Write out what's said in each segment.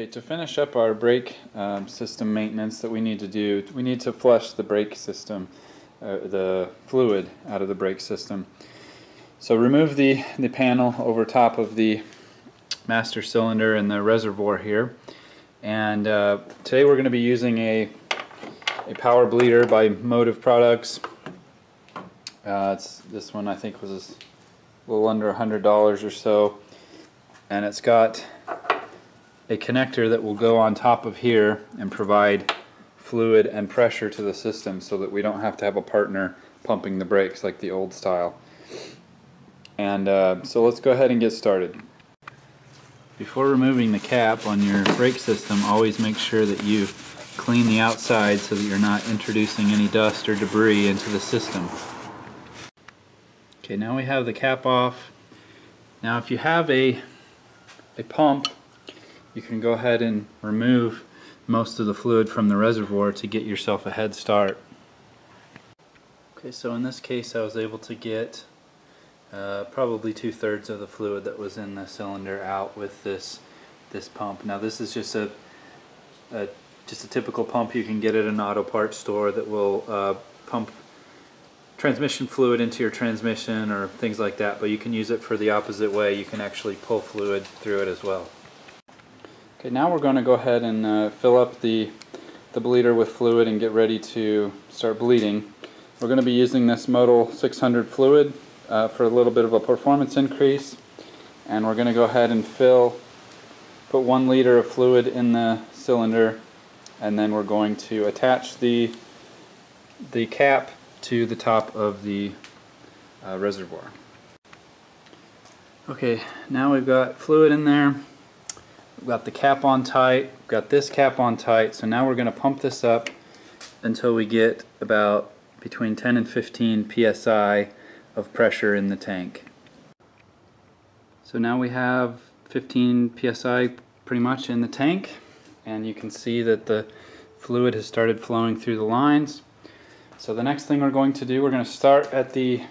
Okay, to finish up our brake system maintenance that we need to do, we need to flush the brake system, the fluid out of the brake system. So remove the panel over top of the master cylinder and the reservoir here. And today we're going to be using a power bleeder by Motul products. This one I think was a little under $100 or so, and it's got a connector that will go on top of here and provide fluid and pressure to the system so that we don't have to have a partner pumping the brakes like the old style. And so let's go ahead and get started. Before removing the cap on your brake system, always make sure that you clean the outside so that you're not introducing any dust or debris into the system. Okay, now we have the cap off. Now if you have a pump, you can go ahead and remove most of the fluid from the reservoir to get yourself a head start. Okay, so in this case I was able to get probably 2/3 of the fluid that was in the cylinder out with this pump. Now this is just a typical pump you can get at an auto parts store that will pump transmission fluid into your transmission or things like that, but you can use it for the opposite way. You can actually pull fluid through it as well. Okay, now we're going to go ahead and fill up the bleeder with fluid and get ready to start bleeding. We're going to be using this Motul 600 fluid for a little bit of a performance increase, and we're going to go ahead and put 1 liter of fluid in the cylinder, and then we're going to attach the cap to the top of the reservoir. Okay, now we've got fluid in there. We've got the cap on tight, we've got this cap on tight, so now we're going to pump this up until we get about between 10 and 15 psi of pressure in the tank. So now we have 15 psi pretty much in the tank, and you can see that the fluid has started flowing through the lines. So the next thing we're going to do, we're going to start at the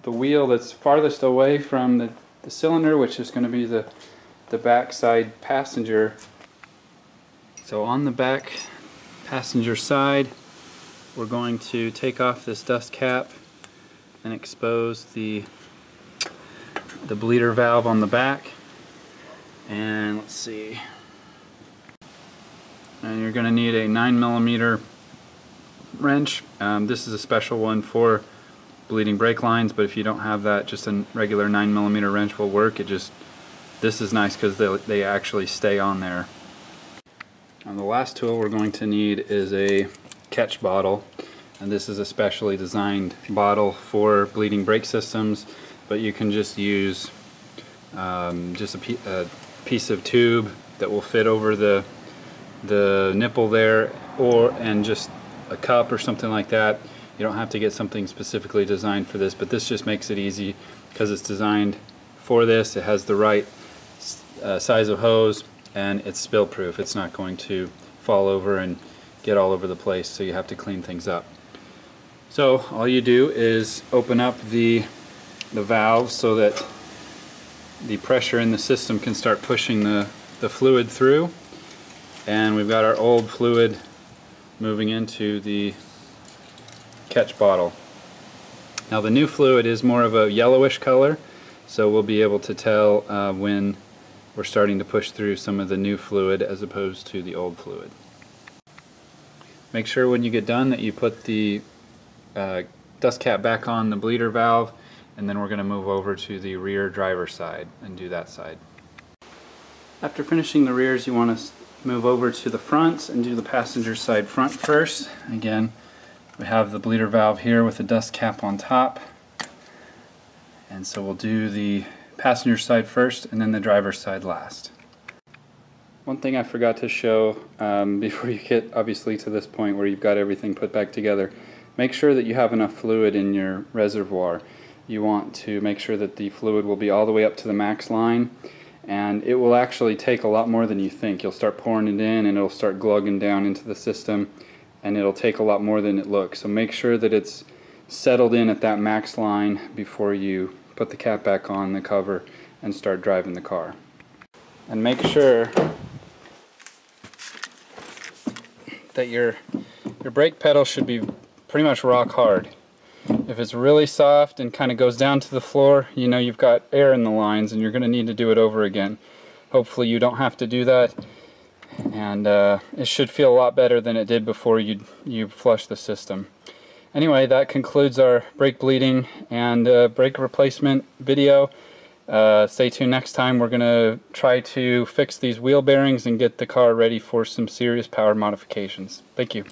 wheel that's farthest away from the cylinder, which is going to be the back side passenger. So on the back passenger side, we're going to take off this dust cap and expose the bleeder valve on the back. And let's see. And you're going to need a 9mm wrench. This is a special one for bleeding brake lines, but if you don't have that, just a regular 9mm wrench will work. This is nice because they actually stay on there. And the last tool we're going to need is a catch bottle, and this is a specially designed bottle for bleeding brake systems, but you can just use just a piece of tube that will fit over the nipple there, and just a cup or something like that. You don't have to get something specifically designed for this, but this just makes it easy because it's designed for this. It has the right size of hose, and it's spill proof. It's not going to fall over and get all over the place, so you have to clean things up. So all you do is open up the valve so that the pressure in the system can start pushing the fluid through, and we've got our old fluid moving into the catch bottle. Now the new fluid is more of a yellowish color, so we'll be able to tell when we're starting to push through some of the new fluid as opposed to the old fluid. Make sure when you get done that you put the dust cap back on the bleeder valve, and then we're going to move over to the rear driver side and do that side. After finishing the rears, you want to move over to the fronts and do the passenger side front first. Again, we have the bleeder valve here with the dust cap on top, and so we'll do the passenger side first and then the driver's side last. One thing I forgot to show before you get obviously to this point where you've got everything put back together, make sure that you have enough fluid in your reservoir. You want to make sure that the fluid will be all the way up to the max line, and it will actually take a lot more than you think. You'll start pouring it in and it'll start glugging down into the system, and it'll take a lot more than it looks. So make sure that it's settled in at that max line before you put the cap back on the cover and start driving the car. And make sure that your brake pedal should be pretty much rock hard. If it's really soft and kind of goes down to the floor, you know you've got air in the lines and you're going to need to do it over again. Hopefully you don't have to do that, and it should feel a lot better than it did before you flush the system. Anyway, that concludes our brake bleeding and brake replacement video. Stay tuned next time. We're going to try to fix these wheel bearings and get the car ready for some serious power modifications. Thank you.